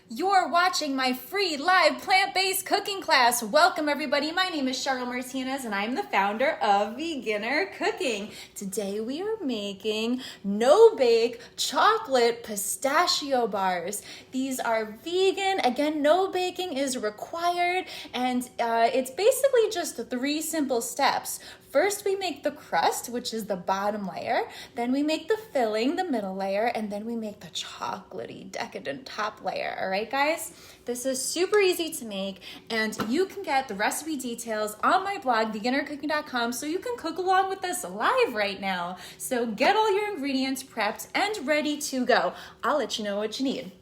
You're watching my free live plant-based cooking class. Welcome everybody. My name is Cheryl Martinez and I'm the founder of Veginner Cooking. Today we are making no-bake chocolate pistachio bars. These are vegan. Again, no baking is required and it's basically just 3 simple steps. First, we make the crust, which is the bottom layer. Then we make the filling, the middle layer, and then we make the chocolatey, decadent top layer. All right, guys? This is super easy to make, and you can get the recipe details on my blog, veginnercooking.com, so you can cook along with us live right now. So get all your ingredients prepped and ready to go. I'll let you know what you need.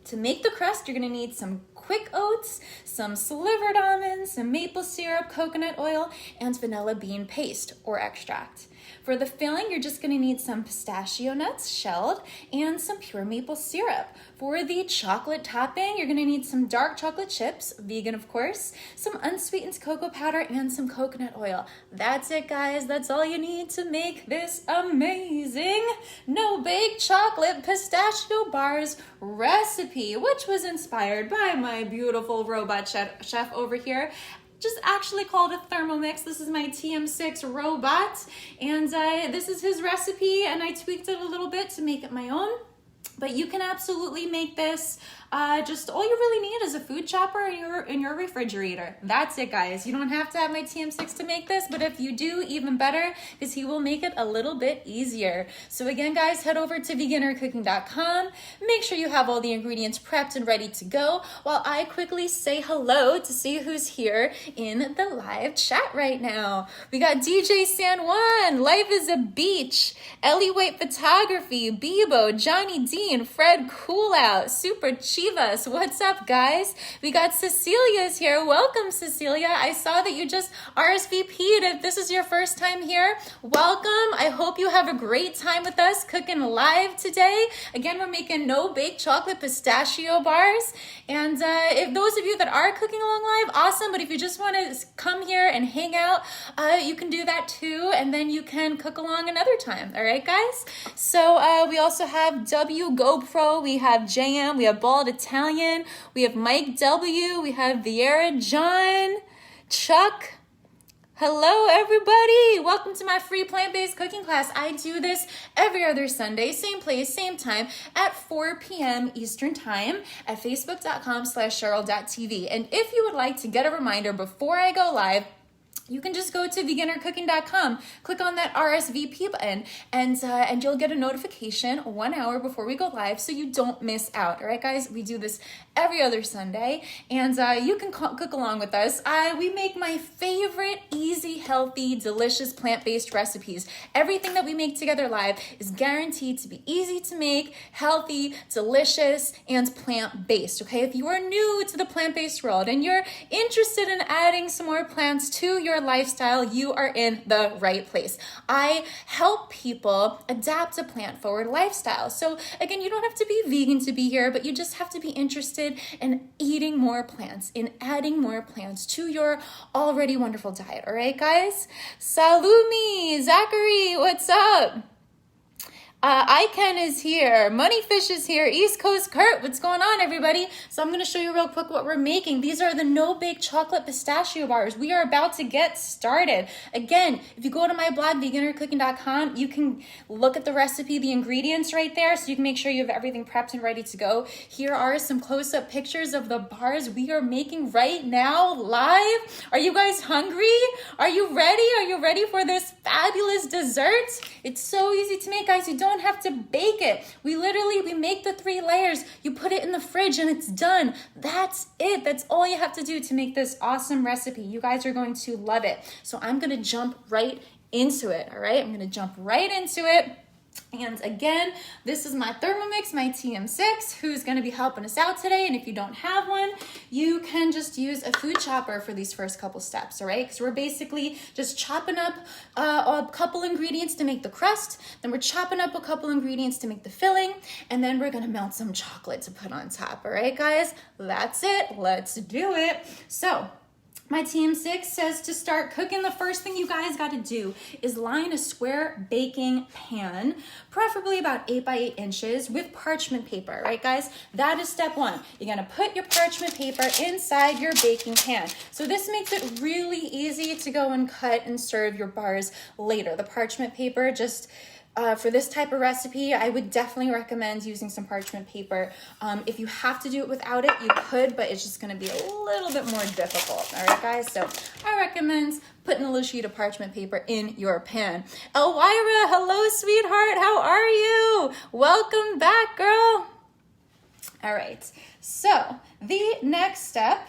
To make the crust, you're gonna need some quick oats, some slivered almonds, some maple syrup, coconut oil, and vanilla bean paste or extract. For the filling, you're just gonna need some pistachio nuts shelled and some pure maple syrup. For the chocolate topping, you're gonna need some dark chocolate chips, vegan of course, some unsweetened cocoa powder, and some coconut oil. That's it, guys. That's all you need to make this amazing no-bake chocolate pistachio bars recipe, which was inspired by my beautiful robot chef over here. Just actually called a Thermomix. This is my TM6 robot, and this is his recipe, and I tweaked it a little bit to make it my own. But you can absolutely make this. Just all you really need is a food chopper in your refrigerator. That's it, guys. You don't have to have my TM6 to make this, but if you do, even better, because he will make it a little bit easier. So again, guys, head over to veginnercooking.com. Make sure you have all the ingredients prepped and ready to go while I quickly say hello to see who's here in the live chat right now. We got DJ San Juan, Life is a Beach, 𝗕𝗏𝗏𝗃 Photography, Bebo, Johnny Dean, Fred Cool Out, Super Chivas. What's up, guys? We got Cecilia's here. Welcome, Cecilia. I saw that you just RSVP'd. If this is your first time here, welcome. I hope you have a great time with us cooking live today. Again, we're making no-bake chocolate pistachio bars. And if those of you that are cooking along live, awesome. But if you just want to come here and hang out, you can do that too. And then you can cook along another time. All right, guys? So we also have GoPro, we have JM, we have Bald Italian, we have Mike W, we have Vieira John, Chuck. Hello, everybody. Welcome to my free plant-based cooking class. I do this every other Sunday, same place, same time, at 4 p.m. Eastern Time at facebook.com/cheryl.tv. And if you would like to get a reminder before I go live, you can just go to veginnercooking.com, click on that RSVP button, and you'll get a notification 1 hour before we go live so you don't miss out. All right, guys? We do this every other Sunday, and you can cook along with us. We make my favorite easy, healthy, delicious plant-based recipes. Everything that we make together live is guaranteed to be easy to make, healthy, delicious, and plant-based, okay? If you are new to the plant-based world and you're interested in adding some more plants to your lifestyle, you are in the right place. I help people adapt a plant-forward lifestyle. So again, you don't have to be vegan to be here, but you just have to be interested in eating more plants, in adding more plants to your already wonderful diet. All right, guys? Salumi, Zachary, what's up? Iken is here. Moneyfish is here. East Coast Kurt, what's going on, everybody? So I'm going to show you real quick what we're making. These are the no-bake chocolate pistachio bars. We are about to get started. Again, if you go to my blog, veginnercooking.com, you can look at the recipe, the ingredients right there, so you can make sure you have everything prepped and ready to go. Here are some close-up pictures of the bars we are making right now live. Are you guys hungry? Are you ready? Are you ready for this fabulous dessert? It's so easy to make, guys. You don't have to bake it. We make the 3 layers. You put it in the fridge and it's done. That's it. That's all you have to do to make this awesome recipe. You guys are going to love it. So I'm going to jump right into it. All right. I'm going to jump right into it. And again, this is my Thermomix, my TM6, who's going to be helping us out today. And if you don't have one, you can just use a food chopper for these first couple steps, all right? Because we're basically just chopping up a couple ingredients to make the crust. Then we're chopping up a couple ingredients to make the filling. And then we're going to melt some chocolate to put on top, all right, guys? That's it. Let's do it. So My TM6 says to start cooking, the first thing you guys got to do is line a square baking pan, preferably about 8 by 8 inches, with parchment paper, right guys? That is step one. You're going to put your parchment paper inside your baking pan. So this makes it really easy to go and cut and serve your bars later. The parchment paper just... for this type of recipe, I would definitely recommend using some parchment paper. If you have to do it without it, you could, but it's just gonna be a little bit more difficult, all right, guys? So I recommend putting a little sheet of parchment paper in your pan. 𝗬𝘊𝘆, hello, sweetheart, how are you? Welcome back, girl. All right, so the next step,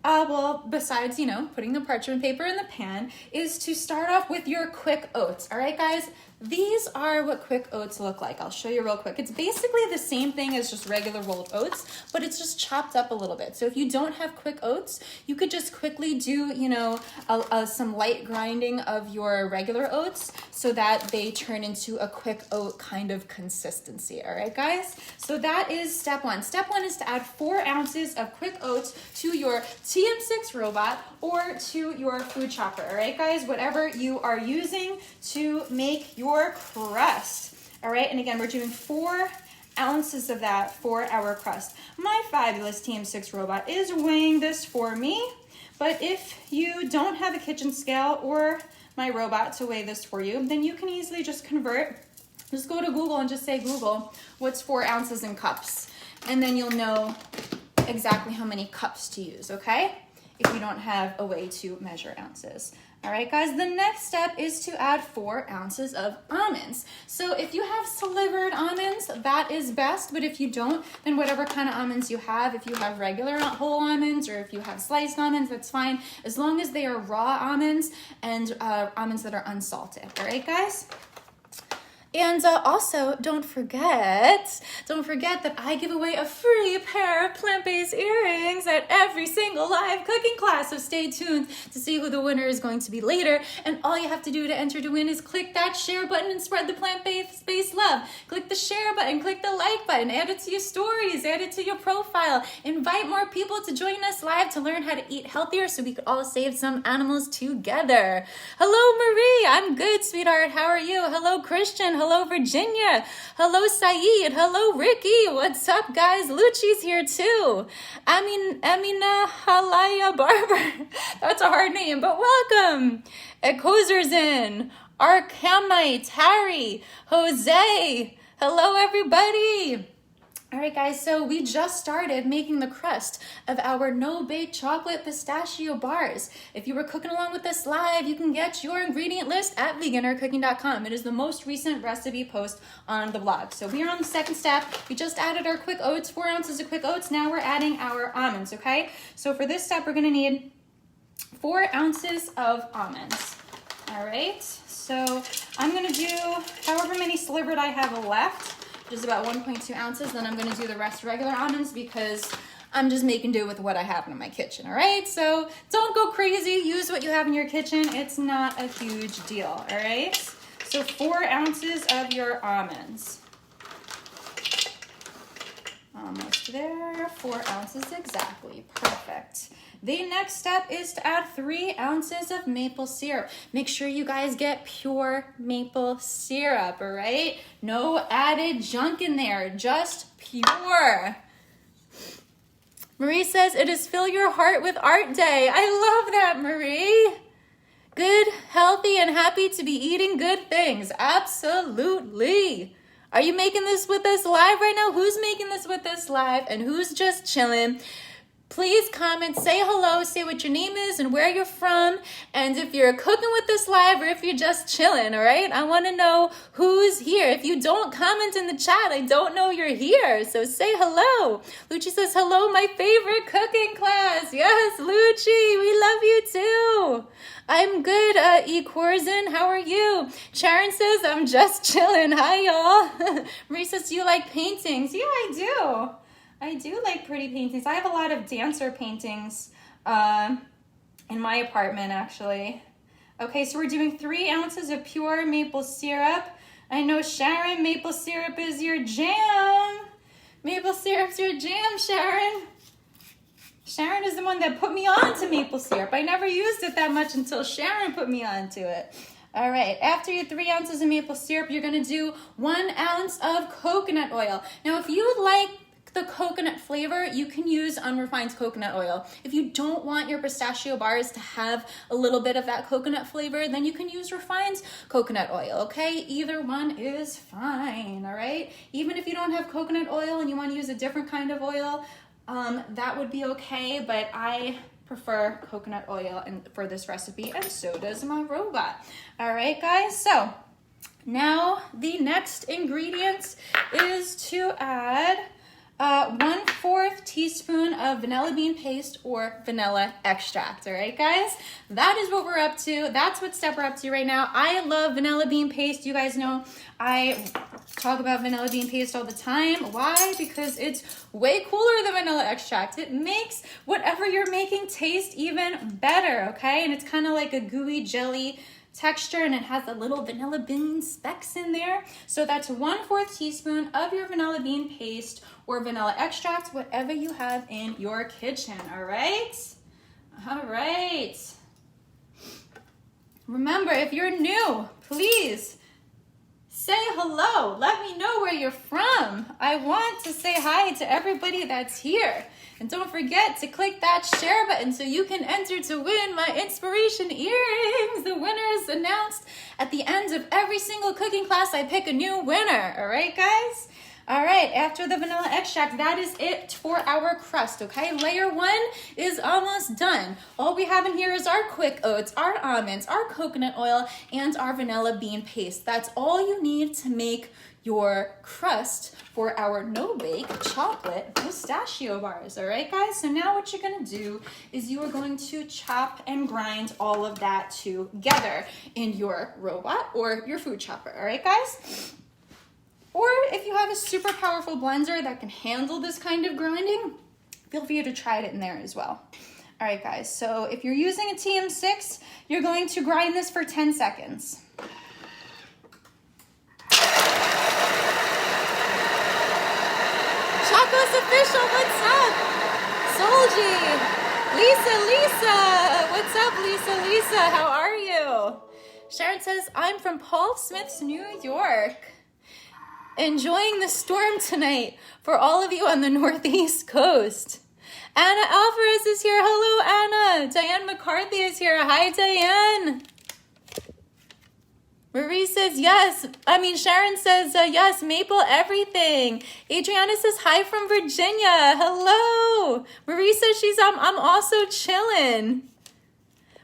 well, besides, putting the parchment paper in the pan, is to start off with your quick oats, all right, guys? These are what quick oats look like. I'll show you real quick. It's basically the same thing as just regular rolled oats, but it's just chopped up a little bit. So if you don't have quick oats, you could just quickly do, some light grinding of your regular oats so that they turn into a quick oat kind of consistency. All right, guys? So that is step one. Step one is to add 4 ounces of quick oats to your TM6 robot or to your food chopper. All right, guys? Whatever you are using to make your crust. All right, and again, we're doing 4 ounces of that for our crust. My fabulous TM6 robot is weighing this for me, but if you don't have a kitchen scale or my robot to weigh this for you, then you can easily just convert. Just go to Google and just say, Google, what's 4 ounces in cups? And then you'll know exactly how many cups to use, okay? If you don't have a way to measure ounces. All right, guys, the next step is to add 4 ounces of almonds. So if you have slivered almonds, that is best, but if you don't, then whatever kind of almonds you have, if you have regular whole almonds or if you have sliced almonds, that's fine, as long as they are raw almonds and almonds that are unsalted. All right, guys? And also, don't forget that I give away a free pair of plant-based earrings at every single live cooking class. So stay tuned to see who the winner is going to be later. And all you have to do to enter to win is click that share button and spread the plant-based love. Click the share button, click the like button, add it to your stories, add it to your profile. Invite more people to join us live to learn how to eat healthier so we could all save some animals together. Hello, Marie. I'm good, sweetheart. How are you? Hello, Christian. Hello, Virginia. Hello, Saeed. Hello, Ricky. What's up, guys? Lucci's here too. Amina Halaya Barber. That's a hard name, but welcome. 𝗏𝗄𝑧𝑒𝑟, Arkamite, Harry, Jose. Hello, everybody. All right, guys, so we just started making the crust of our no-bake chocolate pistachio bars. If you were cooking along with us live, you can get your ingredient list at veginnercooking.com. It is the most recent recipe post on the blog. So we are on the second step. We just added our quick oats, 4 ounces of quick oats. Now we're adding our almonds, okay? So for this step, we're gonna need 4 ounces of almonds. All right, so I'm gonna do however many slivered I have left, which is about 1.2 ounces. Then I'm gonna do the rest regular almonds because I'm just making do with what I have in my kitchen, all right? So don't go crazy, use what you have in your kitchen. It's not a huge deal, all right? So 4 ounces of your almonds. Almost there, 4 ounces exactly, perfect. The next step is to add 3 ounces of maple syrup. Make sure you guys get pure maple syrup, all right? No added junk in there, just pure. Marie says, it is Fill Your Heart with Art Day. I love that, Marie. Good, healthy, and happy to be eating good things. Absolutely. Are you making this with us live right now? Who's making this with us live and who's just chilling? Please comment, say hello, say what your name is and where you're from, and if you're cooking with us live or if you're just chilling, all right? I want to know who's here. If you don't comment in the chat, I don't know you're here, so say hello. Lucci says, hello, my favorite cooking class. Yes, Lucci, we love you too. I'm good, 𝗶𝗏𝗄𝑧𝑒𝑛, how are you? Sharon says, I'm just chilling. Hi, y'all. Marie says, do you like paintings? Yeah, I do. I do like pretty paintings. I have a lot of dancer paintings in my apartment, actually. Okay, so we're doing 3 ounces of pure maple syrup. I know, Sharon, maple syrup is your jam. Maple syrup's your jam, Sharon. Sharon is the one that put me on to maple syrup. I never used it that much until Sharon put me on to it. All right, after your 3 ounces of maple syrup, you're gonna do 1 ounce of coconut oil. Now, if you like the coconut flavor, you can use unrefined coconut oil. If you don't want your pistachio bars to have a little bit of that coconut flavor, then you can use refined coconut oil, okay? Either one is fine, all right? Even if you don't have coconut oil and you want to use a different kind of oil, that would be okay, but I prefer coconut oil for this recipe, and so does my robot. All right, guys, so now the next ingredient is to add 1/4 teaspoon of vanilla bean paste or vanilla extract. All right, guys, that is what we're up to. That's what step we're up to right now. I love vanilla bean paste. You guys know I talk about vanilla bean paste all the time. Why? Because it's way cooler than vanilla extract. It makes whatever you're making taste even better, okay? And it's kind of like a gooey jelly texture, and it has a little vanilla bean specks in there. So that's 1/4 teaspoon of your vanilla bean paste or vanilla extract, whatever you have in your kitchen, all right? All right. Remember, if you're new, please say hello. Let me know where you're from. I want to say hi to everybody that's here. And don't forget to click that share button so you can enter to win my inspiration earrings. The winner is announced at the end of every single cooking class. I pick a new winner. All right, guys? All right, after the vanilla extract, that is it for our crust, okay? Layer 1 is almost done. All we have in here is our quick oats, our almonds, our coconut oil, and our vanilla bean paste. That's all you need to make your crust for our no-bake chocolate pistachio bars, all right, guys? So now what you're gonna do is you are going to chop and grind all of that together in your robot or your food chopper, all right, guys? Or if you have a super powerful blender that can handle this kind of grinding, feel free to try it in there as well. All right, guys, so if you're using a TM6, you're going to grind this for 10 seconds. Choco's official, what's up? 𝗏𝗏𝗏𝗏, Lisa, what's up, Lisa, how are you? Sharon says, I'm from Paul Smith's New York. Enjoying the storm tonight for all of you on the Northeast Coast. Anna Alvarez is here. Hello, Anna. Diane McCarthy is here. Hi, Diane. Marie says yes. Sharon says yes. Maple everything. Adriana says hi from Virginia. Hello. Marie says I'm also chilling.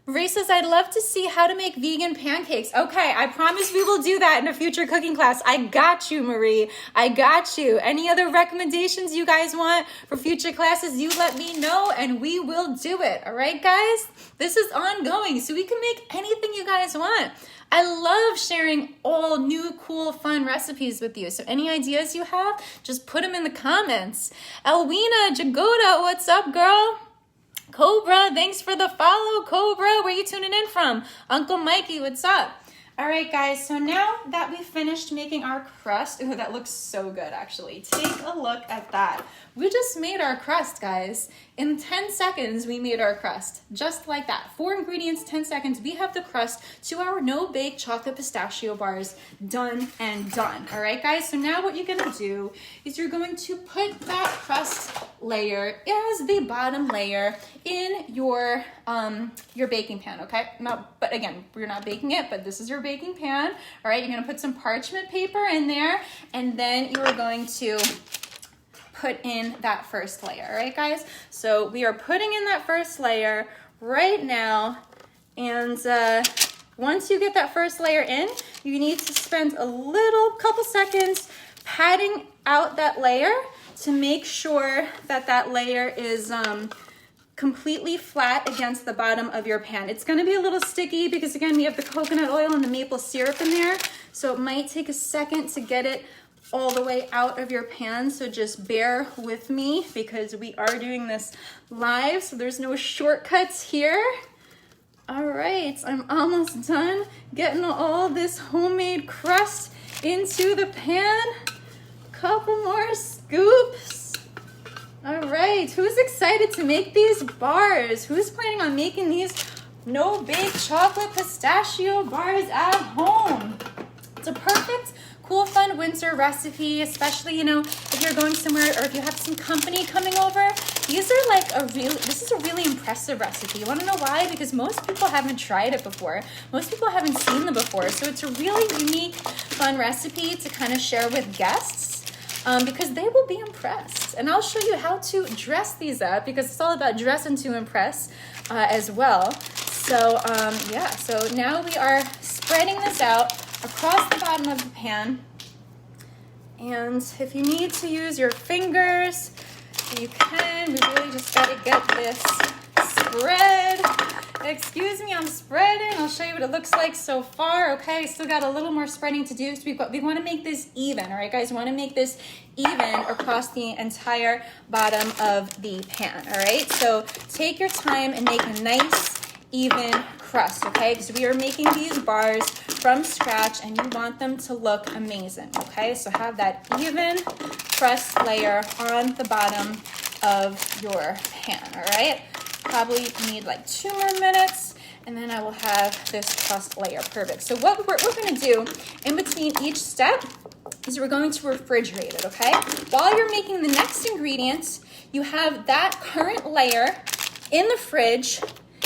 Marie says, I'd love to see how to make vegan pancakes. Okay, I promise we will do that in a future cooking class. I got you, Marie. I got you. Any other recommendations you guys want for future classes, you let me know and we will do it. All right, guys? This is ongoing, so we can make anything you guys want. I love sharing all new, cool, fun recipes with you. So any ideas you have, just put them in the comments. Elwina Jagoda, what's up, girl? Cobra, thanks for the follow, Cobra. Where you tuning in from? Uncle Mikey, what's up? All right, guys, so now that we finished making our crust, ooh, that looks so good, actually. Take a look at that. We just made our crust, guys. In 10 seconds, we made our crust, just like that. 4 ingredients, 10 seconds. We have the crust to our no-bake chocolate pistachio bars done and done. All right, guys, so now what you're gonna do is you're going to put that crust layer as the bottom layer in your baking pan, okay? But again, we're not baking it, but this is your baking pan. All right, you're gonna put some parchment paper in there, and then you're going to put in that first layer, all right, guys? So we are putting in that first layer right now, and once you get that first layer in, you need to spend a couple seconds patting out that layer to make sure that that layer is completely flat against the bottom of your pan. It's gonna be a little sticky because, again, we have the coconut oil and the maple syrup in there, so it might take a second to get it all the way out of your pan, so just bear with me because we are doing this live, so there's no shortcuts here. All right, I'm almost done getting all this homemade crust into the pan. Couple more scoops. All right. right, who's excited to make these bars? Who's planning on making these no-bake chocolate pistachio bars at home? It's a perfect, cool, fun winter recipe, especially, you know, if you're going somewhere or if you have some company coming over. These are like this is a really impressive recipe. You want to know why? Because most people haven't tried it before. Most people haven't seen them before. So it's a really unique, fun recipe to kind of share with guests because they will be impressed. And I'll show you how to dress these up because it's all about dressing to impress as well. So yeah, so now we are spreading this out across the bottom of the pan. And if you need to use your fingers, you can. We really just got to get this spread. Excuse me, I'm spreading. I'll show you what it looks like so far. Okay, still got a little more spreading to do. So we want to make this even, all right, guys? We want to make this even across the entire bottom of the pan, all right? So take your time and make a nice, even crust, okay? Because we are making these bars from scratch and you want them to look amazing, okay? So have that even crust layer on the bottom of your pan, all right? Probably need like 2 more minutes and then I will have this crust layer. Perfect. So what we're going to do in between each step is we're going to refrigerate it, okay? While you're making the next ingredients, you have that current layer in the fridge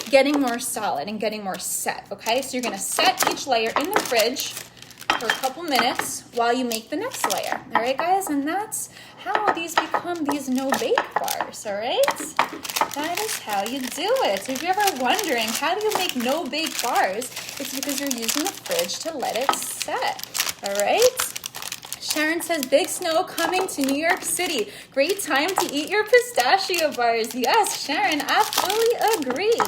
getting more solid and getting more set, okay? So you're gonna set each layer in the fridge for a couple minutes while you make the next layer, all right, guys? And that's how these become these no-bake bars, all right? That is how you do it. So if you're ever wondering, how do you make no-bake bars? It's because you're using the fridge to let it set, all right? Sharon says, big snow coming to New York City. Great time to eat your pistachio bars. Yes, Sharon, I fully agree.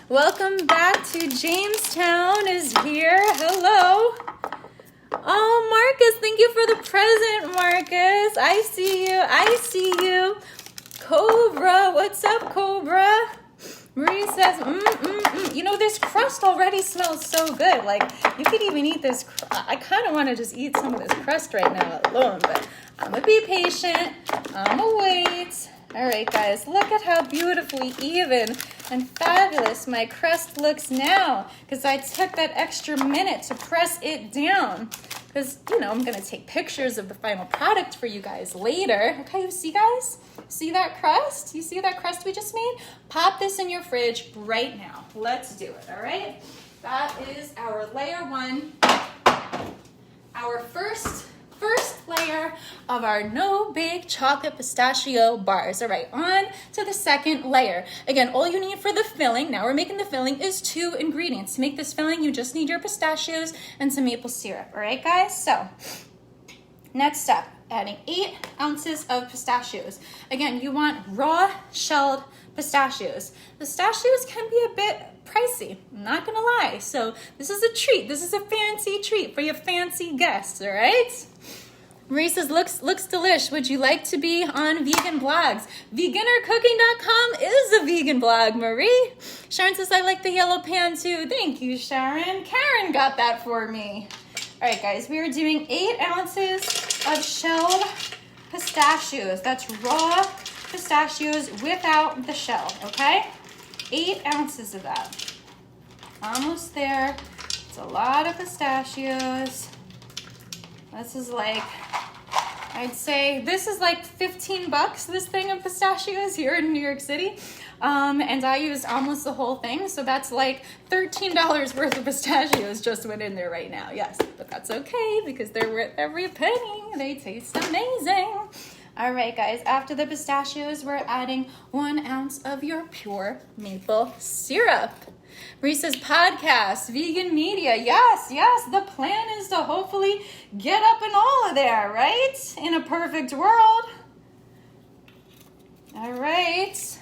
Welcome back to Jamestown is here. Hello. Oh, Marcus, thank you for the present, Marcus. I see you. I see you. Cobra, what's up, Cobra? Marie says, you know, this crust already smells so good. Like, you could even eat this. I kind of want to just eat some of this crust right now alone, but I'm going to be patient. I'm going to wait. All right, guys, look at how beautifully even and fabulous my crust looks now because I took that extra minute to press it down because, you know, I'm going to take pictures of the final product for you guys later. Okay, you see, guys? See that crust? You see that crust we just made? Pop this in your fridge right now. Let's do it, all right? That is our layer one, our first layer of our no-bake chocolate pistachio bars. All right, on to the second layer. Again, all you need for the filling, now we're making the filling, is 2 ingredients. To make this filling, you just need your pistachios and some maple syrup. All right, guys? So, next step, adding 8 ounces of pistachios. Again, you want raw shelled pistachios. Pistachios can be a bit pricey, I'm not gonna lie. So this is a treat. This is a fancy treat for your fancy guests, all right? Marie says, looks delish. Would you like to be on vegan blogs? Veginnercooking.com is a vegan blog, Marie. Sharon says, I like the yellow pan too. Thank you, Sharon. Karen got that for me. All right, guys, we are doing 8 ounces of shelled pistachios. That's raw pistachios without the shell, okay? 8 ounces of that. Almost there. It's a lot of pistachios. This is like, I'd say, this is like 15 bucks, this thing of pistachios here in New York City. And I used almost the whole thing, so that's like $13 worth of pistachios just went in there right now. Yes, but that's okay because they're worth every penny. They taste amazing. All right, guys, after the pistachios, we're adding 1 ounce of your pure maple syrup. Marie says, podcast, vegan media. Yes, the plan is to hopefully get up and all of there, right? In a perfect world. All right.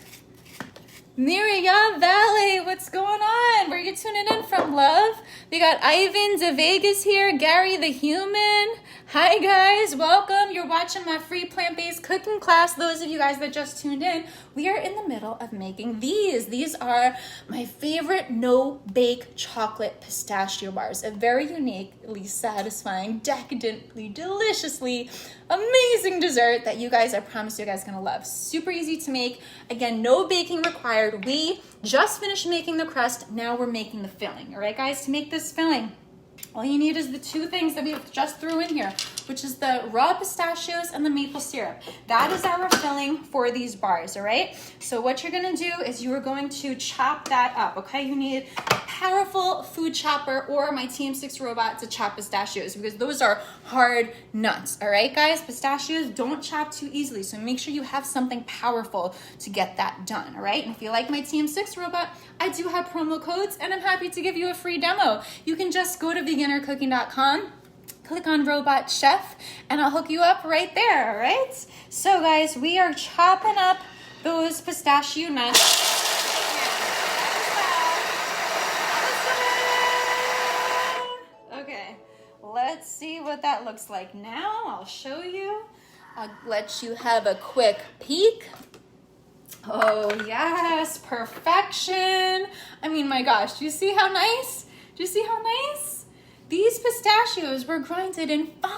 𝗕𝗓𝗏𝗃, what's going on? Where are you tuning in from, love? We got 𝗵𝗏𝗃𝗃 is here, Gary the human. Hi guys, welcome. You're watching my free plant-based cooking class. Those of you guys that just tuned in, we are in the middle of making these. These are my favorite no-bake chocolate pistachio bars. A very uniquely satisfying, decadently, deliciously amazing dessert that you guys, I promise you guys are gonna love. Super easy to make. Again, no baking required. We just finished making the crust. Now we're making the filling. All right, guys, to make this filling, all you need is the two things that we just threw in here, which is the raw pistachios and the maple syrup. That is our filling for these bars, all right? So what you're gonna do is you are going to chop that up, okay? You need a powerful food chopper or my TM6 robot to chop pistachios because those are hard nuts, all right, guys? Pistachios don't chop too easily, so make sure you have something powerful to get that done, all right? And if you like my TM6 robot, I do have promo codes and I'm happy to give you a free demo. You can just go to veginnercooking.com, click on Robot Chef, and I'll hook you up right there, all right? So guys, we are chopping up those pistachio nuts. Okay, let's see what that looks like now. I'll show you. I'll let you have a quick peek. Oh yes, perfection. I mean, my gosh, do you see how nice? Do you see how nice? These pistachios were grinded in 5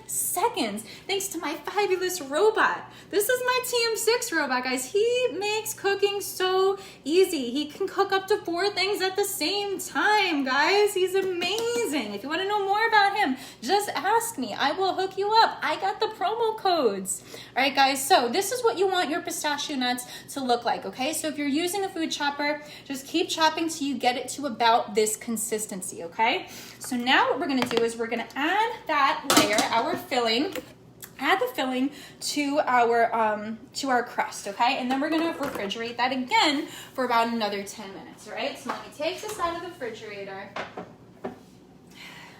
seconds thanks to my fabulous robot. This is my TM6 robot, guys. He makes cooking so easy. He can cook up to 4 things at the same time, guys. He's amazing. If you want to know more about him, just ask me. I will hook you up. I got the promo codes. All right, guys, so this is what you want your pistachio nuts to look like, okay? So if you're using a food chopper, just keep chopping till you get it to about this consistency, okay? So now what we're gonna do is we're gonna add that layer, our filling, add the filling to our crust, okay? And then we're gonna refrigerate that again for about another 10 minutes, all right? So let me take this out of the refrigerator.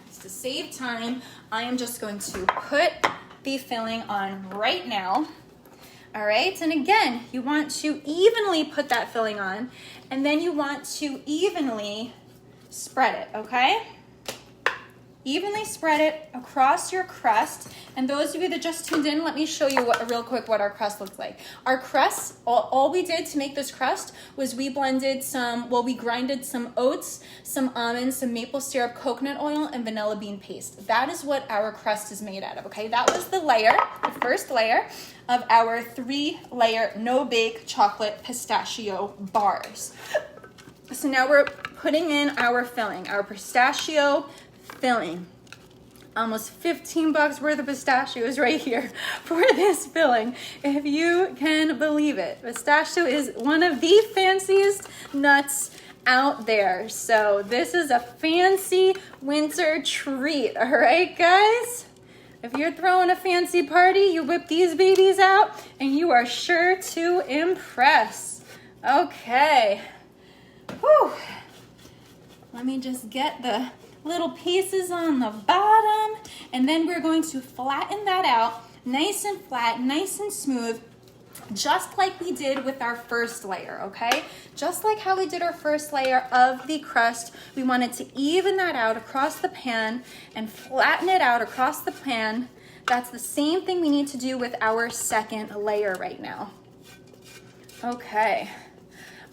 Just to save time, I am just going to put the filling on right now. All right, and again, you want to evenly put that filling on, and then you want to evenly spread it, okay? Evenly spread it across your crust. And those of you that just tuned in, let me show you real quick what our crust looks like. Our crust, all we did to make this crust was we blended we grinded some oats, some almonds, some maple syrup, coconut oil, and vanilla bean paste. That is what our crust is made out of, okay? That was the layer, the first layer of our 3-layer no-bake chocolate pistachio bars. So now we're putting in our filling, our pistachio filling. Almost 15 bucks worth of pistachios right here for this filling, if you can believe it. Pistachio is one of the fanciest nuts out there. So this is a fancy winter treat, all right, guys? If you're throwing a fancy party, you whip these babies out and you are sure to impress. Okay. Whew. Let me just get the little pieces on the bottom, and then we're going to flatten that out nice and flat, nice and smooth, just like we did with our first layer, okay? Just like how we did our first layer of the crust, we wanted to even that out across the pan and flatten it out across the pan. That's the same thing we need to do with our second layer right now. Okay.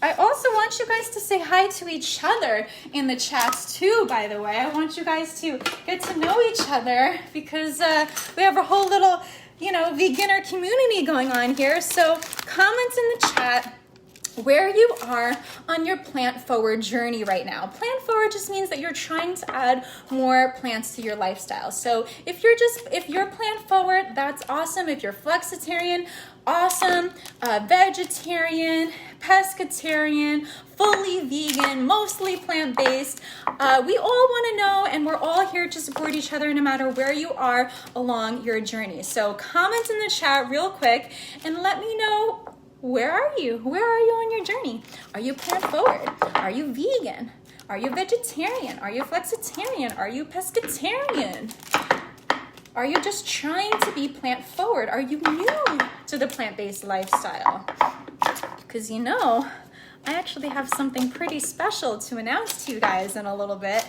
I also want you guys to say hi to each other in the chats too, by the way. I want you guys to get to know each other because we have a whole little, Veginner community going on here. So comment in the chat where you are on your plant forward journey right now. Plant forward just means that you're trying to add more plants to your lifestyle. So if you're plant forward, that's awesome. If you're flexitarian, awesome. Vegetarian, pescatarian, fully vegan, mostly plant-based. We all want to know, and we're all here to support each other no matter where you are along your journey. So comment in the chat real quick and let me know, where are you? Where are you on your journey? Are you plant forward? Are you vegan? Are you vegetarian? Are you flexitarian? Are you pescatarian? Are you just trying to be plant forward? Are you new to the plant-based lifestyle? Because I actually have something pretty special to announce to you guys in a little bit.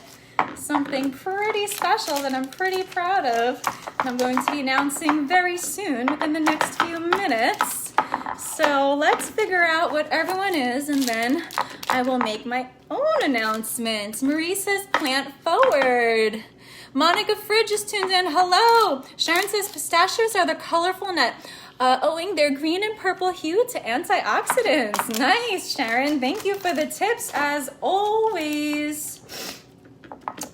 Something pretty special that I'm pretty proud of. I'm going to be announcing very soon within the next few minutes. So let's figure out what everyone is, and then I will make my own announcement. Marie says plant forward. Monica Fridge is tuned in. Hello. Sharon says pistachios are the colorful nut, owing their green and purple hue to antioxidants. Nice, Sharon. Thank you for the tips as always.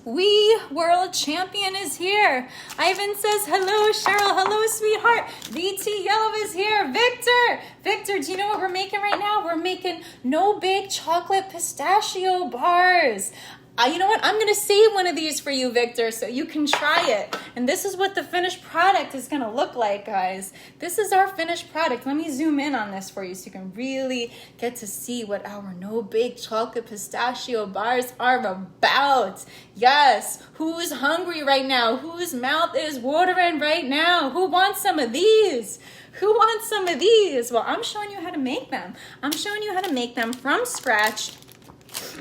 World Champion is here. Ivan says, hello, Cheryl. Hello, sweetheart. 𝗏𝗏𝗏𝗏 is here. Victor, do you know what we're making right now? We're making no-bake chocolate pistachio bars. You know what? I'm going to save one of these for you, Victor, so you can try it. And this is what the finished product is going to look like, guys. This is our finished product. Let me zoom in on this for you so you can really get to see what our no-bake chocolate pistachio bars are about. Yes. Who's hungry right now? Whose mouth is watering right now? Who wants some of these? Who wants some of these? Well, I'm showing you how to make them. I'm showing you how to make them from scratch,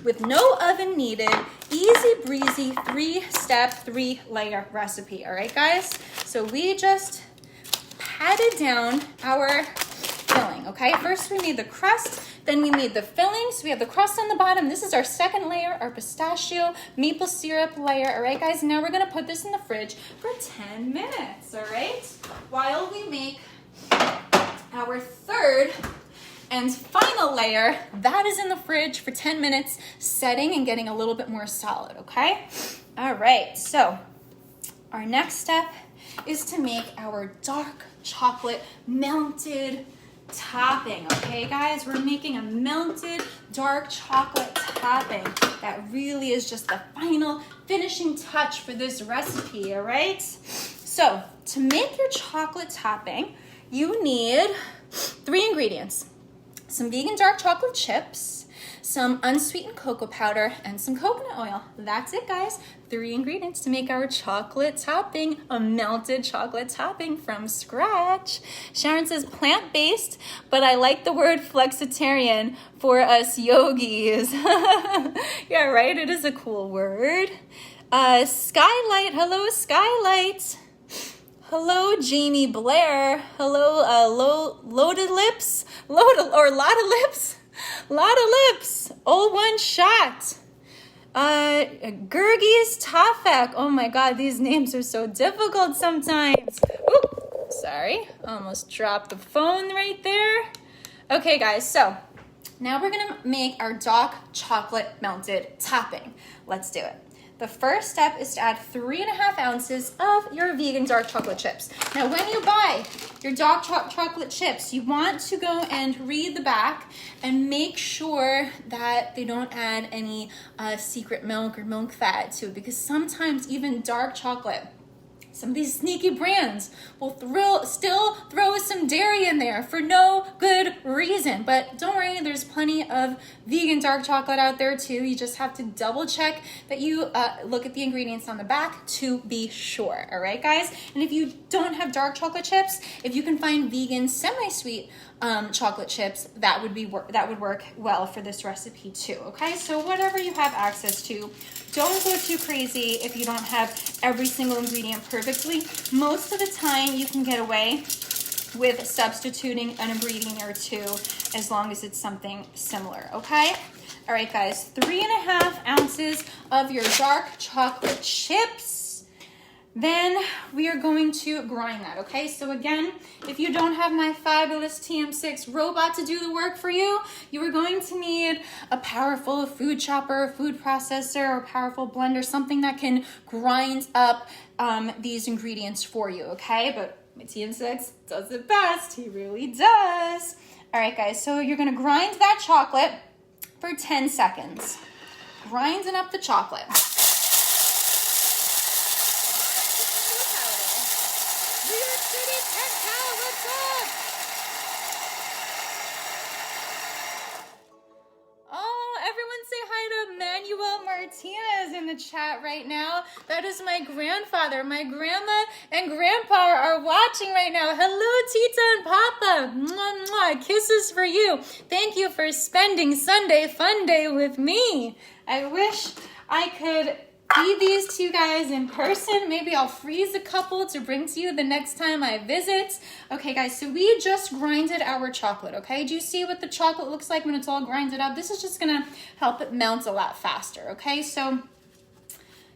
with no oven needed, easy breezy, 3-step, 3-layer recipe. All right, guys? So we just patted down our filling, okay? First we made the crust, then we made the filling. So we have the crust on the bottom. This is our second layer, our pistachio maple syrup layer. All right, guys? Now we're gonna put this in the fridge for 10 minutes, all right? While we make our third and final layer, that is in the fridge for 10 minutes, setting and getting a little bit more solid, okay? All right, so our next step is to make our dark chocolate melted topping, okay, guys? We're making a melted dark chocolate topping. That really is just the final finishing touch for this recipe, all right? So to make your chocolate topping, you need 3 ingredients. Some vegan dark chocolate chips, some unsweetened cocoa powder, and some coconut oil. That's it, guys. 3 ingredients to make our chocolate topping, a melted chocolate topping from scratch. Sharon says plant-based, but I like the word flexitarian for us yogis. Yeah, right? It is a cool word. Skylight, hello, Skylight. Hello, Jamie Blair. Hello, loaded lips. Lot of lips. All one shot. 𝗏𝗓𝗄𝗃 Tafek. Oh my God, these names are so difficult sometimes. Oop, sorry, almost dropped the phone right there. Okay, guys, so now we're gonna make our dark chocolate melted topping. Let's do it. The first step is to add 3.5 ounces of your vegan dark chocolate chips. Now, when you buy your dark chocolate chips, you want to go and read the back and make sure that they don't add any secret milk or milk fat to it, because sometimes even dark chocolate, some of these sneaky brands will still throw some dairy in there for no good reason. But don't worry, there's plenty of vegan dark chocolate out there too. You just have to double check that you look at the ingredients on the back to be sure. All right, guys? And if you don't have dark chocolate chips, if you can find vegan semi-sweet chocolate chips, that would work well for this recipe too. Okay, so whatever you have access to. Don't go too crazy if you don't have every single ingredient perfectly. Most of the time you can get away with substituting an ingredient or two as long as it's something similar, okay? All right, guys, 3.5 ounces of your dark chocolate chips. Then we are going to grind that, okay? So again, if you don't have my fabulous TM6 robot to do the work for you, you are going to need a powerful food chopper, food processor, or powerful blender, something that can grind up these ingredients for you, okay? But my TM6 does it best. He really does. All right, guys, so you're gonna grind that chocolate for 10 seconds. Grinding up the chocolate. Martinez in the chat right now. That is my grandfather. My grandma and grandpa are watching right now. Hello, Tita and Papa. Mwah, mwah. kisses for you. Thank you for spending Sunday fun day with me. I wish I could feed these to you guys in person. Maybe I'll freeze a couple to bring to you the next time I visit. Okay, guys, so we just grinded our chocolate, okay? Do you see what the chocolate looks like when it's all grinded up? This is just gonna help it melt a lot faster, okay? So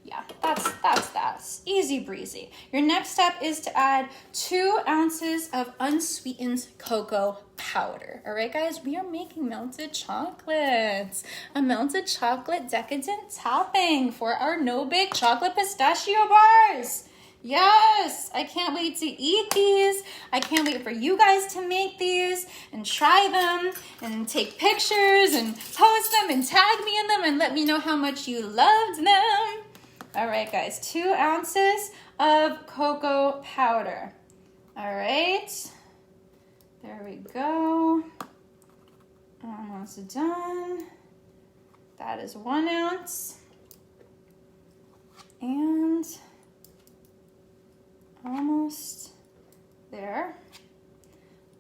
yeah, that's that. Easy breezy. Your next step is to add 2 ounces of unsweetened cocoa powder. All right, guys, we are making melted chocolates. A melted chocolate decadent topping for our No Bake chocolate pistachio bars. Yes, I can't wait to eat these. I can't wait for you guys to make these and try them and take pictures and post them and tag me in them and let me know how much you loved them. All right, guys, 2 ounces of cocoa powder. All right, there we go. Almost done. That is 1 ounce. And almost there.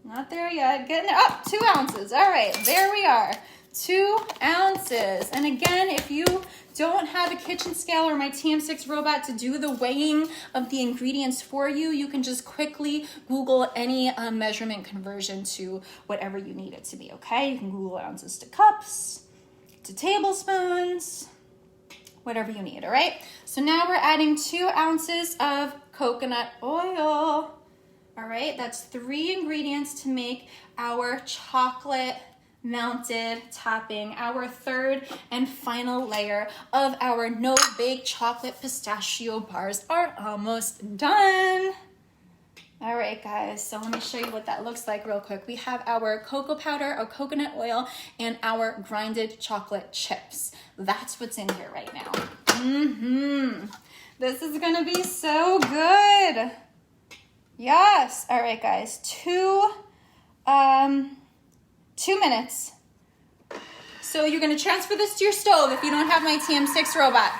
Not there yet. Getting it up. 2 ounces. All right, there we are. 2 ounces. And again, if you don't have a kitchen scale or my TM6 robot to do the weighing of the ingredients for you, you can just quickly Google any measurement conversion to whatever you need it to be, okay? You can Google ounces to cups, to tablespoons, whatever you need, all right? So now we're adding 2 ounces of coconut oil. All right, that's 3 ingredients to make our chocolate melted topping, our 3rd and final layer of our No Bake chocolate pistachio bars are almost done. All right, guys, so let me show you what that looks like real quick. We have our cocoa powder, our coconut oil, and our grinded chocolate chips. That's what's in here right now. This is gonna be so good. Yes. All right, guys, 2 minutes. So you're going to transfer this to your stove if you don't have my TM6 robot.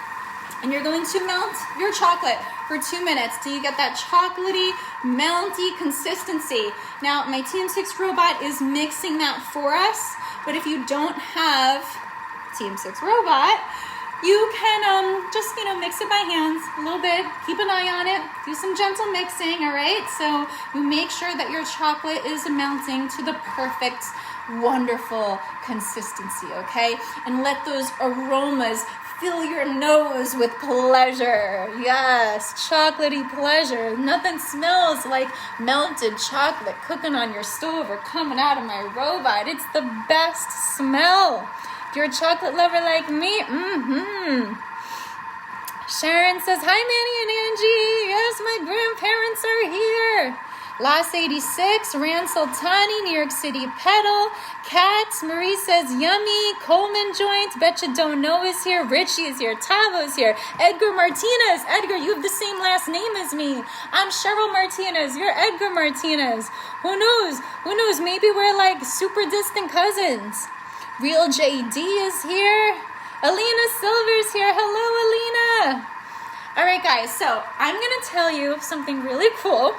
And you're going to melt your chocolate for 2 minutes till you get that chocolatey, melty consistency. Now, my TM6 robot is mixing that for us, but if you don't have TM6 robot, you can just, mix it by hands a little bit. Keep an eye on it. Do some gentle mixing, all right? So you make sure that your chocolate is melting to the perfect, wonderful consistency, okay? And let those aromas fill your nose with pleasure. Yes, chocolatey pleasure. Nothing smells like melted chocolate cooking on your stove or coming out of my robot. It's the best smell. If you're a chocolate lover like me, Sharon says, hi, Manny and Angie. Yes, my grandparents are here. Las 86, Rand Sultani, New York City Pedal. Kat, Marie says, yummy. Coleman Joint, Betcha Don't Know is here. Richie is here. Tavo is here. Edgar Martinez. Edgar, you have the same last name as me. I'm Cheryl Martinez. You're Edgar Martinez. Who knows? Who knows? Maybe we're like super distant cousins. Real JD is here. Alina Silver's here. Hello, Alina. All right, guys. So I'm going to tell you something really cool.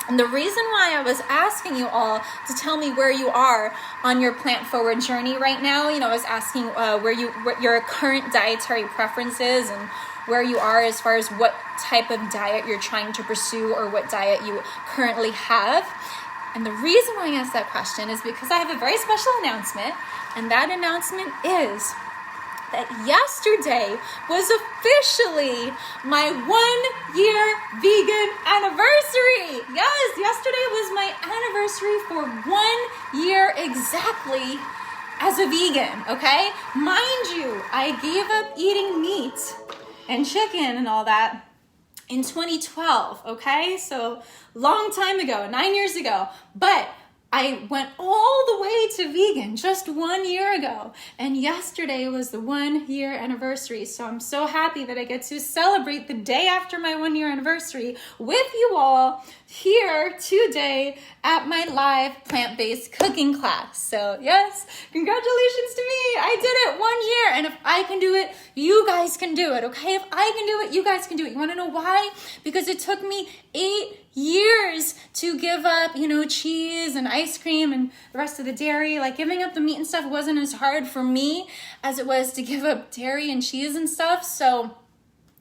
And the reason why I was asking you all to tell me where you are on your plant-forward journey right now, I was asking what your current dietary preferences and where you are as far as what type of diet you're trying to pursue or what diet you currently have. And the reason why I asked that question is because I have a very special announcement, and that announcement is that yesterday was officially my 1-year vegan anniversary. Yes, yesterday was my anniversary for 1 year exactly as a vegan, okay? Mind you, I gave up eating meat and chicken and all that in 2012, okay? So long time ago, 9 years ago, but I went all the way to vegan just 1 year ago, and yesterday was the 1 year anniversary. So I'm so happy that I get to celebrate the day after my 1 year anniversary with you all here today at my live plant-based cooking class. So yes, congratulations to me. I did it 1 year, and if I can do it, you guys can do it, okay? If I can do it, you guys can do it. You wanna know why? Because it took me 8 years to give up, you know, cheese and ice cream and the rest of the dairy. Like giving up the meat and stuff wasn't as hard for me as it was to give up dairy and cheese and stuff. So,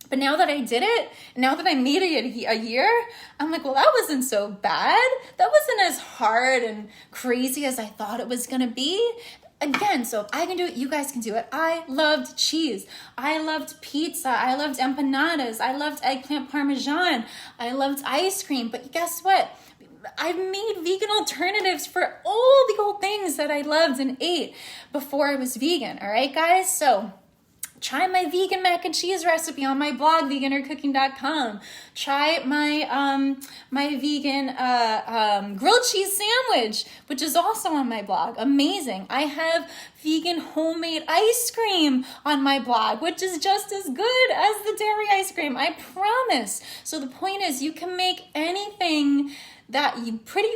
but now that I did it, now that I made it a year, I'm like, well, that wasn't so bad. That wasn't as hard and crazy as I thought it was gonna be. Again, so if I can do it, you guys can do it. I loved cheese. I loved pizza. I loved empanadas. I loved eggplant parmesan. I loved ice cream. But guess what? I've made vegan alternatives for all the old things that I loved and ate before I was vegan. All right, guys? So try my vegan mac and cheese recipe on my blog, 𝗤𝗓𝗔𝗓𝗔𝗏𝑐𝑜𝑚. Try my vegan grilled cheese sandwich, which is also on my blog. Amazing. I have vegan homemade ice cream on my blog, which is just as good as the dairy ice cream, I promise. So the point is, you can make anything that you pretty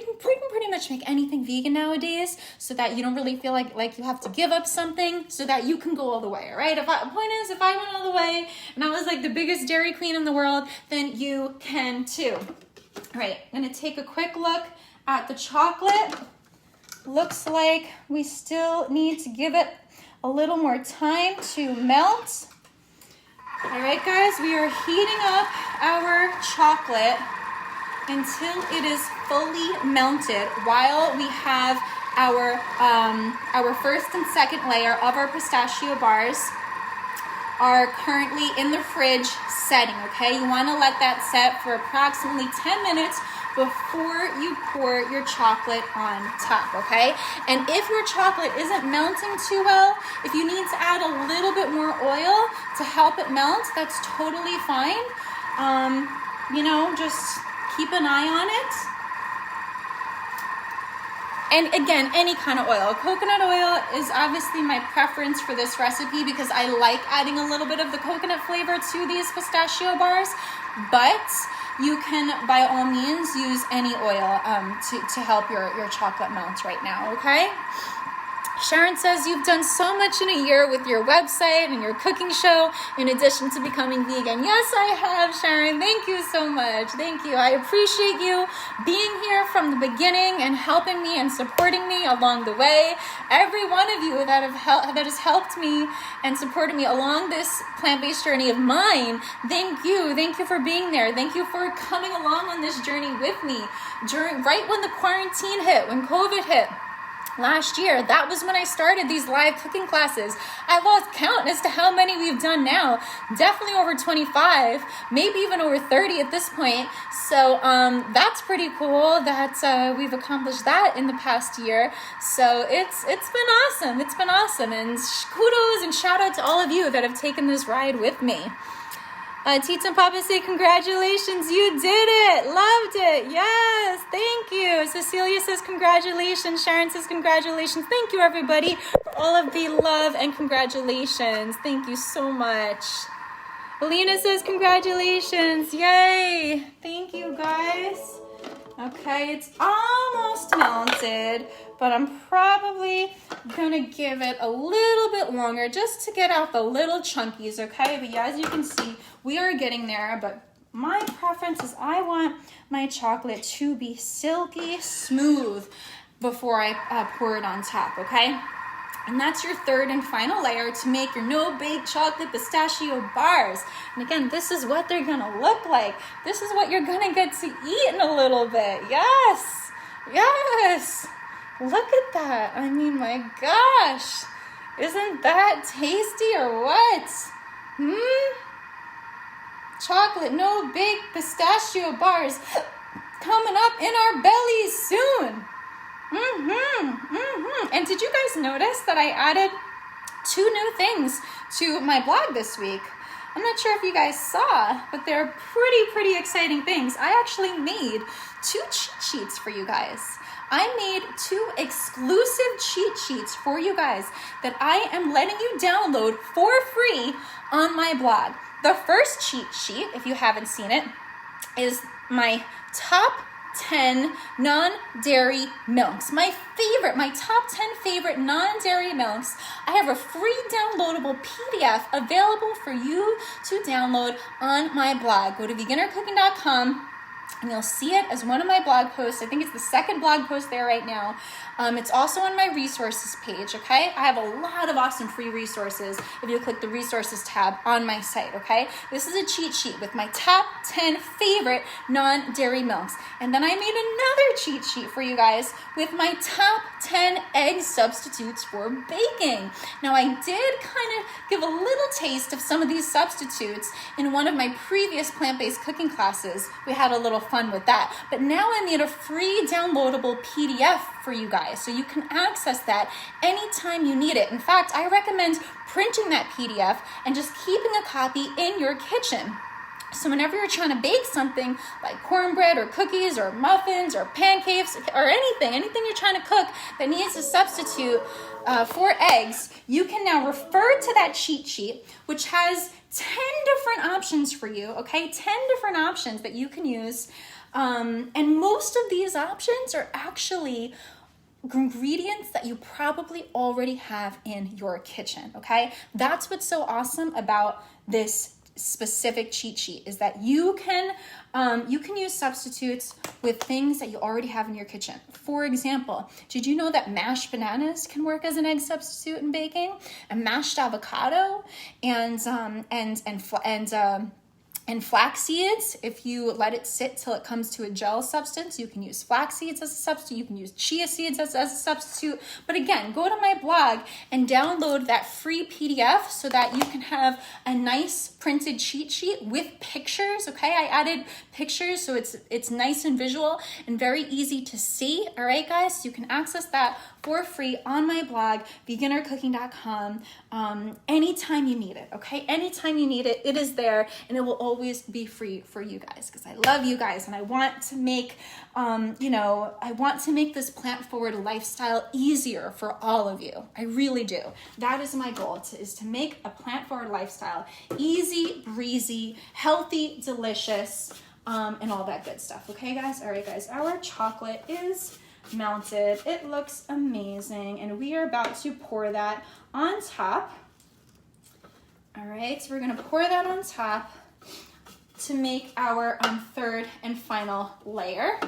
much make anything vegan nowadays, so that you don't really feel like you have to give up something, so that you can go all the way. All right. The point is, if I went all the way and I was like the biggest dairy queen in the world, then you can too. All right. I'm gonna take a quick look at the chocolate. Looks like we still need to give it a little more time to melt. All right, guys. We are heating up our chocolate until it is fully melted, while we have our first and second layer of our pistachio bars are currently in the fridge setting, okay? You wanna let that set for approximately 10 minutes before you pour your chocolate on top, okay? And if your chocolate isn't melting too well, if you need to add a little bit more oil to help it melt, that's totally fine. You know, just keep an eye on it. And again, any kind of oil. Coconut oil is obviously my preference for this recipe because I like adding a little bit of the coconut flavor to these pistachio bars, but you can, by all means, use any oil to help your chocolate melt right now, okay? Sharon says, you've done so much in a year with your website and your cooking show in addition to becoming vegan. Yes, I have, Sharon. Thank you so much. Thank you. I appreciate you being here from the beginning and helping me and supporting me along the way. Every one of you that has helped me and supported me along this plant-based journey of mine, thank you. Thank you for being there. Thank you for coming along on this journey with me right when the quarantine hit, when COVID hit. Last year, that was when I started these live cooking classes. I lost count as to how many we've done now. Definitely over 25, maybe even over 30 at this point. So that's pretty cool that we've accomplished that in the past year. So it's been awesome. It's been awesome. And kudos and shout out to all of you that have taken this ride with me. Tita and Papa say, congratulations, you did it. Loved it. Yes, thank you. Cecilia says, congratulations. Sharon says, congratulations. Thank you, everybody, for all of the love and congratulations. Thank you so much. Alina says, congratulations. Yay. Thank you, guys. Okay, it's almost melted, but I'm probably gonna give it a little bit longer just to get out the little chunkies, okay? But yeah, as you can see, we are getting there, but my preference is I want my chocolate to be silky smooth before I pour it on top, okay? And that's your third and final layer to make your no-bake chocolate pistachio bars. And again, this is what they're gonna look like. This is what you're gonna get to eat in a little bit. Yes, yes. Look at that. I mean, my gosh. Isn't that tasty or what? Chocolate no-bake pistachio bars coming up in our bellies soon. And did you guys notice that I added 2 new things to my blog this week? I'm not sure if you guys saw, but they're pretty exciting things. I actually made 2 cheat sheets for you guys. I made 2 exclusive cheat sheets for you guys that I am letting you download for free on my blog. The first cheat sheet, if you haven't seen it, is my top 10 non-dairy milks. My top 10 favorite non-dairy milks. I have a free downloadable PDF available for you to download on my blog. Go to 𝑣ginnercooking.com and you'll see it as one of my blog posts. I think it's the second blog post there right now. It's also on my resources page, okay? I have a lot of awesome free resources if you click the resources tab on my site, okay? This is a cheat sheet with my top 10 favorite non-dairy milks. And then I made another cheat sheet for you guys with my top 10 egg substitutes for baking. Now, I did kind of give a little taste of some of these substitutes in one of my previous plant-based cooking classes. We had a little fun with that. But now I made a free downloadable PDF for you guys, so you can access that anytime you need it. In fact, I recommend printing that PDF and just keeping a copy in your kitchen. So whenever you're trying to bake something like cornbread or cookies or muffins or pancakes or anything you're trying to cook that needs a substitute for eggs, you can now refer to that cheat sheet, which has 10 different options for you, okay? 10 different options that you can use. And most of these options are actually ingredients that you probably already have in your kitchen, okay? That's what's so awesome about this specific cheat sheet, is that you can use substitutes with things that you already have in your kitchen. For example, did you know that mashed bananas can work as an egg substitute in baking? And mashed avocado and flax seeds, if you let it sit till it comes to a gel substance, you can use flax seeds as a substitute. You can use chia seeds as a substitute. But again, go to my blog and download that free PDF so that you can have a nice printed cheat sheet with pictures, okay? I added pictures so it's nice and visual and very easy to see, all right, guys? So you can access that for free on my blog, veginnercooking.com, anytime you need it, okay? Anytime you need it, it is there, and it will always be free for you guys, because I love you guys, and I want to make, I want to make this plant-forward lifestyle easier for all of you. I really do. That is my goal, is to make a plant-forward lifestyle easy, breezy, healthy, delicious, and all that good stuff, okay, guys? All right, guys, our chocolate is melted. It looks amazing, and we are about to pour that on top. All right, so we're gonna pour that on top to make our third and final layer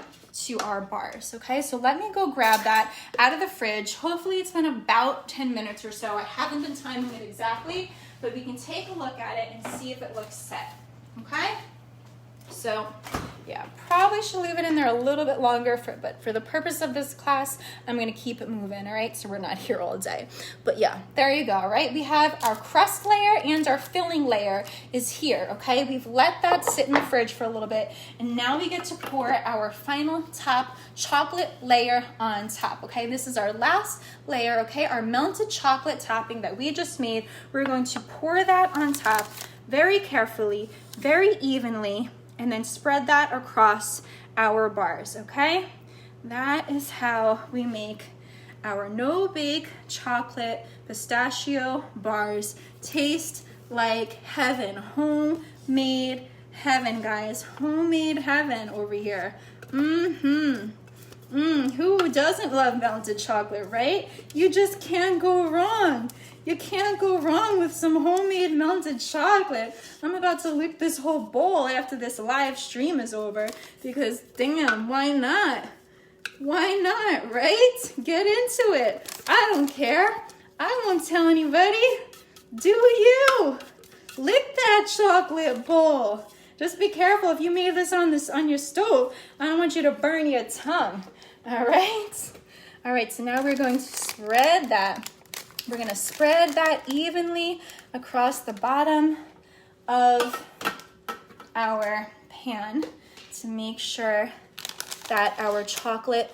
to our bars, okay? So let me go grab that out of the fridge. Hopefully it's been about 10 minutes or so. I haven't been timing it exactly, but we can take a look at it and see if it looks set, okay? So yeah, probably should leave it in there a little bit longer, but for the purpose of this class, I'm gonna keep it moving, all right? So we're not here all day. But yeah, there you go, all right? We have our crust layer and our filling layer is here, okay? We've let that sit in the fridge for a little bit, and now we get to pour our final top chocolate layer on top, okay? This is our last layer, okay? Our melted chocolate topping that we just made. We're going to pour that on top very carefully, very evenly, and then spread that across our bars, okay? That is how we make our no-bake chocolate pistachio bars. Taste like heaven. Homemade heaven, guys. Homemade heaven over here. Who doesn't love melted chocolate, right? You just can't go wrong. You can't go wrong with some homemade melted chocolate. I'm about to lick this whole bowl after this live stream is over, because damn, why not? Why not, right? Get into it. I don't care. I won't tell anybody. Do you? Lick that chocolate bowl. Just be careful if you made this on your stove. I don't want you to burn your tongue. All right? All right, so now we're going to spread that. We're going to spread that evenly across the bottom of our pan to make sure that our chocolate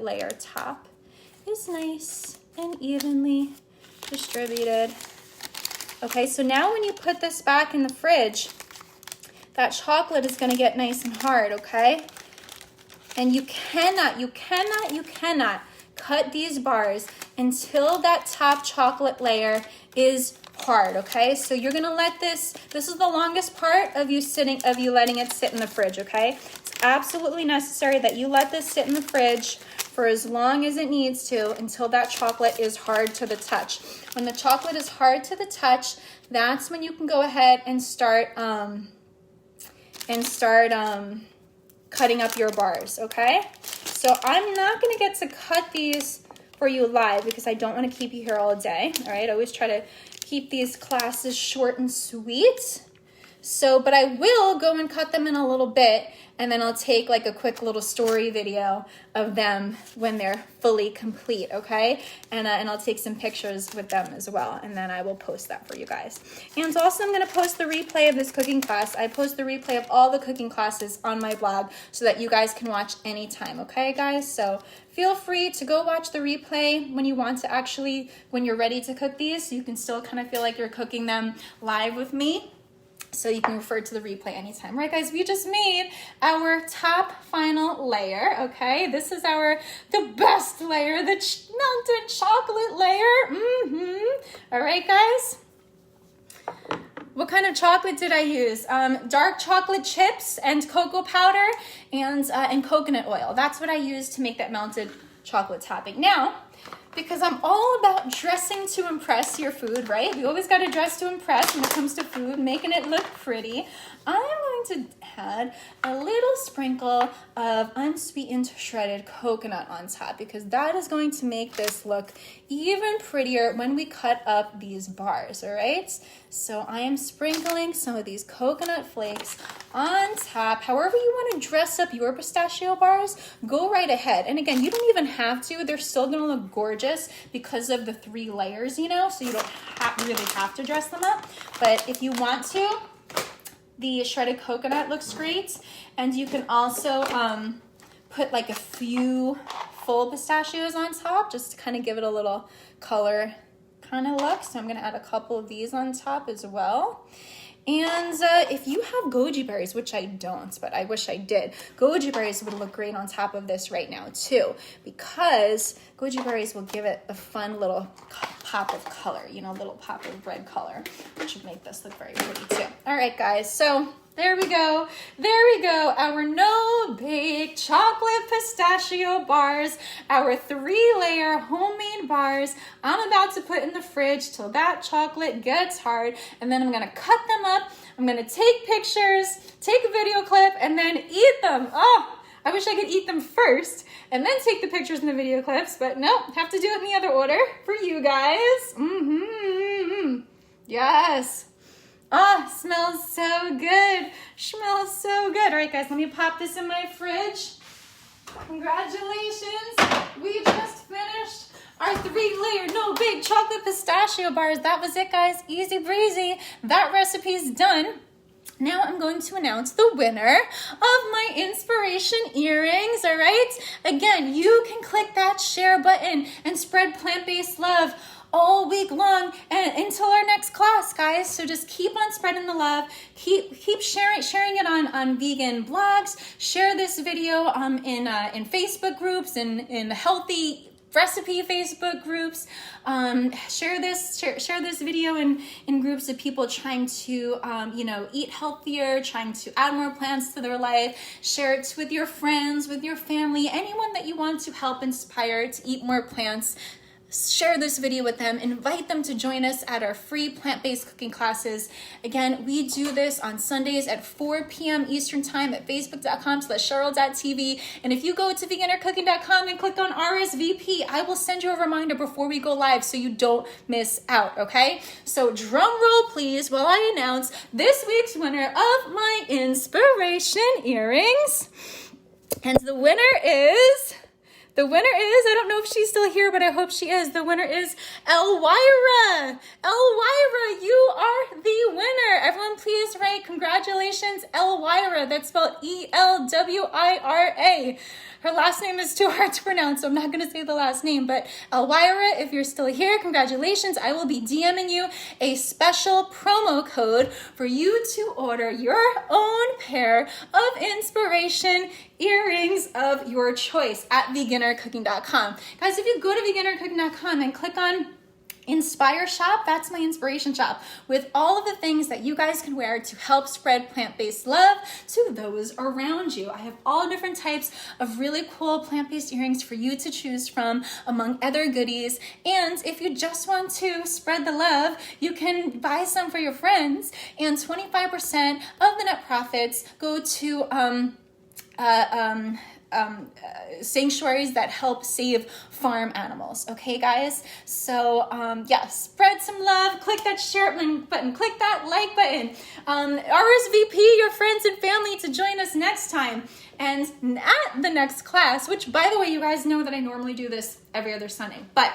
layer top is nice and evenly distributed. Okay, so now when you put this back in the fridge, that chocolate is going to get nice and hard, okay? And you cannot cut these bars until that top chocolate layer is hard, okay? So you're gonna let this is the longest part of you letting it sit in the fridge, okay? It's absolutely necessary that you let this sit in the fridge for as long as it needs to until that chocolate is hard to the touch. When the chocolate is hard to the touch, that's when you can go ahead and start cutting up your bars, okay? So I'm not gonna get to cut these for you live because I don't wanna keep you here all day, all right? I always try to keep these classes short and sweet. So, but I will go and cut them in a little bit, and then I'll take like a quick little story video of them when they're fully complete, okay? And I'll take some pictures with them as well, and then I will post that for you guys. And also I'm gonna post the replay of this cooking class. I post the replay of all the cooking classes on my blog so that you guys can watch anytime, okay guys? So feel free to go watch the replay when you want to actually, when you're ready to cook these, so you can still kind of feel like you're cooking them live with me. So you can refer to the replay anytime. Right, guys, we just made our top final layer, okay? This is the best layer, the melted chocolate layer. All right, guys? What kind of chocolate did I use? Dark chocolate chips and cocoa powder and coconut oil. That's what I used to make that melted chocolate topping. Now, because I'm all about dressing to impress your food, right? We always got to dress to impress when it comes to food, making it look pretty. I'm going to add a little sprinkle of unsweetened shredded coconut on top because that is going to make this look even prettier when we cut up these bars, all right? So I am sprinkling some of these coconut flakes on top. However you want to dress up your pistachio bars, go right ahead. And again, you don't even have to. They're still going to look gorgeous because of the 3 layers, you know, so you don't really have to dress them up. But if you want to, the shredded coconut looks great. And you can also put like a few full pistachios on top just to kind of give it a little color kind of look. So I'm going to add a couple of these on top as well. And if you have goji berries, which I don't, but I wish I did, goji berries would look great on top of this right now too, because goji berries will give it a fun little pop of color, you know, little pop of red color, which would make this look very pretty too. All right, guys, so there we go. There we go. Our no-bake chocolate pistachio bars, our 3-layer homemade bars. I'm about to put in the fridge till that chocolate gets hard, and then I'm gonna cut them up. I'm gonna take pictures, take a video clip, and then eat them. Oh, I wish I could eat them first and then take the pictures and the video clips, but nope, have to do it in the other order for you guys. Yes. Oh, smells so good. Smells so good. All right, guys, let me pop this in my fridge. Congratulations. We just finished our 3-layer no-bake chocolate pistachio bars. That was it, guys. Easy breezy. That recipe's done. Now I'm going to announce the winner of my inspiration earrings, all right? Again, you can click that share button and spread plant-based love all week long and until our next class, guys. So just keep on spreading the love. Keep sharing it on vegan blogs. Share this video in Facebook groups and in healthy recipe Facebook groups. Share this video in groups of people trying to eat healthier, trying to add more plants to their life. Share it with your friends, with your family, anyone that you want to help inspire to eat more plants. Share this video with them, invite them to join us at our free plant-based cooking classes. Again, we do this on Sundays at 4 p.m. Eastern time at facebook.com/Cheryl.tv. And if you go to veginnercooking.com and click on RSVP, I will send you a reminder before we go live so you don't miss out, okay? So drum roll, please, while I announce this week's winner of my inspiration earrings. And the winner is... I don't know if she's still here, but I hope she is. The winner is 𝗟𝑊𝑖𝑟𝑎. 𝗟𝑊𝑖𝑟𝑎, you are the winner. Everyone please write congratulations, 𝗟𝑊𝑖𝑟𝑎. That's spelled 𝗟𝑊𝑖𝑟𝑎. Her last name is too hard to pronounce, so I'm not going to say the last name. But 𝗟𝑊𝑖𝑟𝑎, if you're still here, congratulations. I will be DMing you a special promo code for you to order your own pair of inspiration earrings of your choice at veginnercooking.com. Guys, if you go to veginnercooking.com and click on Inspire shop, that's my inspiration shop with all of the things that you guys can wear to help spread plant-based love to those around you. I have all different types of really cool plant-based earrings for you to choose from among other goodies. And if you just want to spread the love, you can buy some for your friends, and 25% of the net profits go to sanctuaries that help save farm animals. Okay, guys? So, yeah, spread some love. Click that share button. Click that like button. RSVP your friends and family to join us next time. And at the next class, which, by the way, you guys know that I normally do this every other Sunday, but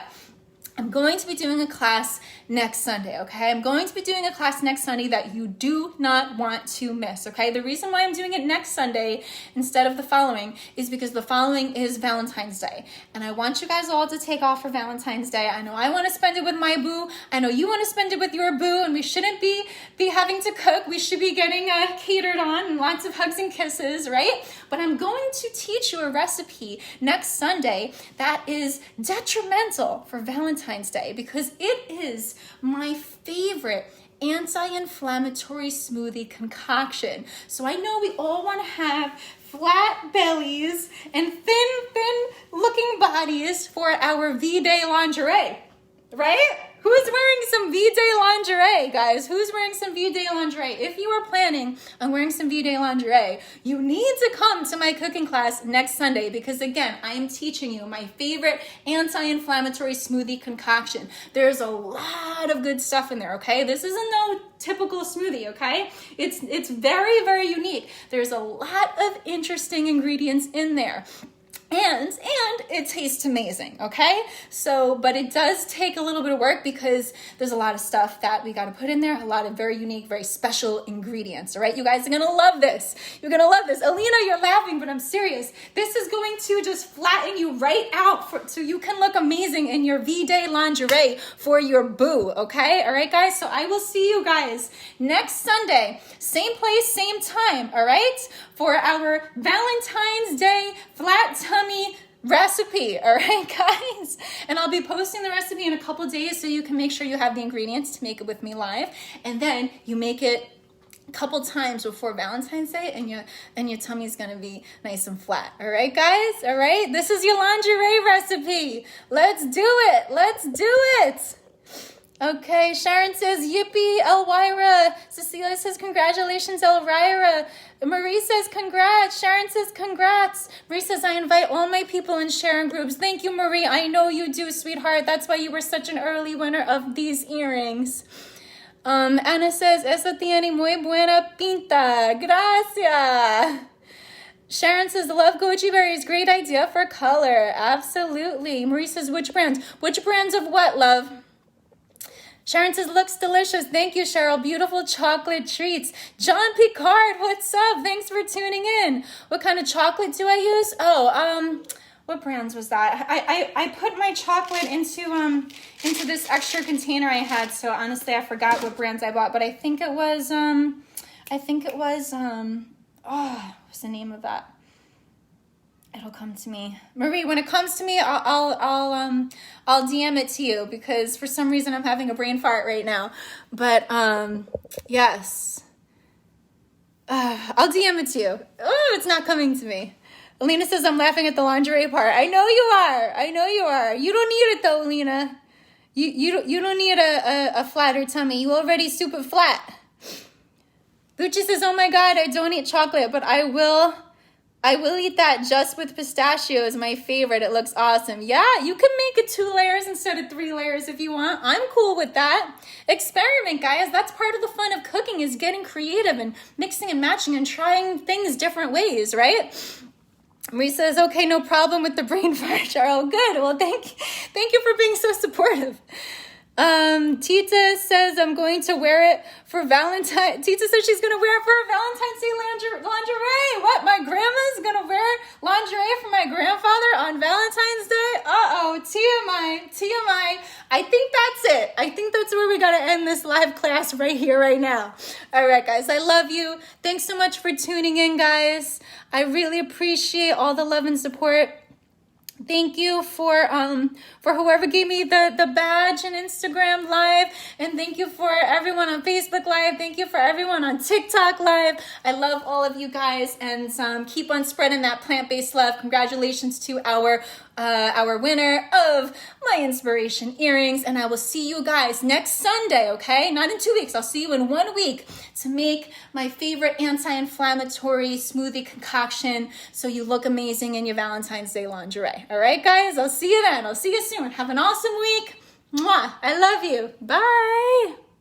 I'm going to be doing a class next Sunday, okay? I'm going to be doing a class next Sunday that you do not want to miss, okay? The reason why I'm doing it next Sunday instead of the following is because the following is Valentine's Day. And I want you guys all to take off for Valentine's Day. I know I want to spend it with my boo. I know you want to spend it with your boo, and we shouldn't be having to cook. We should be getting catered on and lots of hugs and kisses, right? But I'm going to teach you a recipe next Sunday that is detrimental for Valentine's Day because it is my favorite anti-inflammatory smoothie concoction. So I know we all want to have flat bellies and thin looking bodies for our V-Day lingerie, right? Who's wearing some V-Day lingerie, guys? Who's wearing some V-Day lingerie? If you are planning on wearing some V-Day lingerie, you need to come to my cooking class next Sunday because, again, I am teaching you my favorite anti-inflammatory smoothie concoction. There's a lot of good stuff in there, okay? This isn't no typical smoothie, okay? It's very, very unique. There's a lot of interesting ingredients in there. And it tastes amazing, okay? So, but it does take a little bit of work because there's a lot of stuff that we got to put in there, a lot of very unique, very special ingredients, all right? You guys are going to love this. You're going to love this. Alina, you're laughing, but I'm serious. This is going to just flatten you right out so you can look amazing in your V-Day lingerie for your boo, okay? All right, guys? So I will see you guys next Sunday, same place, same time, all right? For our Valentine's Day flat tummy recipe, all right, guys? And I'll be posting the recipe in a couple days so you can make sure you have the ingredients to make it with me live. And then you make it a couple times before Valentine's Day and your tummy's gonna be nice and flat. All right, guys? All right? This is your lingerie recipe. Let's do it. Let's do it. Okay, Sharon says, yippee, Elvira. Cecilia says, congratulations, Elvira. Marie says, congrats. Sharon says, congrats. Marie says, I invite all my people in sharing groups. Thank you, Marie. I know you do, sweetheart. That's why you were such an early winner of these earrings. Ana says, esa tiene muy buena pinta. Gracias. Sharon says, love goji berries. Great idea for color. Absolutely. Marie says, which brands? Which brands of what, love? Sharon says, looks delicious. Thank you, Cheryl. Beautiful chocolate treats. John Picard, what's up? Thanks for tuning in. What kind of chocolate do I use? Oh, what brands was that? I put my chocolate into this extra container I had, so honestly I forgot what brands I bought, but I think it was what's the name of that? It'll come to me. Marie, when it comes to me, I'll DM it to you because for some reason I'm having a brain fart right now. But yes. I'll DM it to you. Oh, it's not coming to me. Alina says I'm laughing at the lingerie part. I know you are. I know you are. You don't need it though, Alina. You don't need a flatter tummy. You already super flat. Lucci says, oh my God, I don't eat chocolate, but I will eat that just with pistachios, my favorite. It looks awesome. Yeah, you can make it 2 layers instead of 3 layers if you want. I'm cool with that. Experiment, guys. That's part of the fun of cooking is getting creative and mixing and matching and trying things different ways, right? Marie says, okay, no problem with the brain fart, Cheryl. Good. Well, thank you for being so supportive. Tita says I'm going to wear it for Valentine. Tita says she's going to wear it for a Valentine's Day lingerie. What? My grandma's going to wear lingerie for my grandfather on Valentine's Day? Uh-oh, TMI. I think that's it. I think that's where we got to end this live class right here, right now. All right, guys, I love you. Thanks so much for tuning in, guys. I really appreciate all the love and support Thank you for whoever gave me the badge and Instagram Live, and thank you for everyone on Facebook Live. Thank you for everyone on TikTok Live. I love all of you guys, and keep on spreading that plant-based love. Congratulations to our winner of my inspiration earrings, and I will see you guys next Sunday, okay? Not in 2 weeks. I'll see you in 1 week to make my favorite anti-inflammatory smoothie concoction so you look amazing in your Valentine's Day lingerie. All right, guys? I'll see you then. I'll see you soon. Have an awesome week. Mwah. I love you. Bye.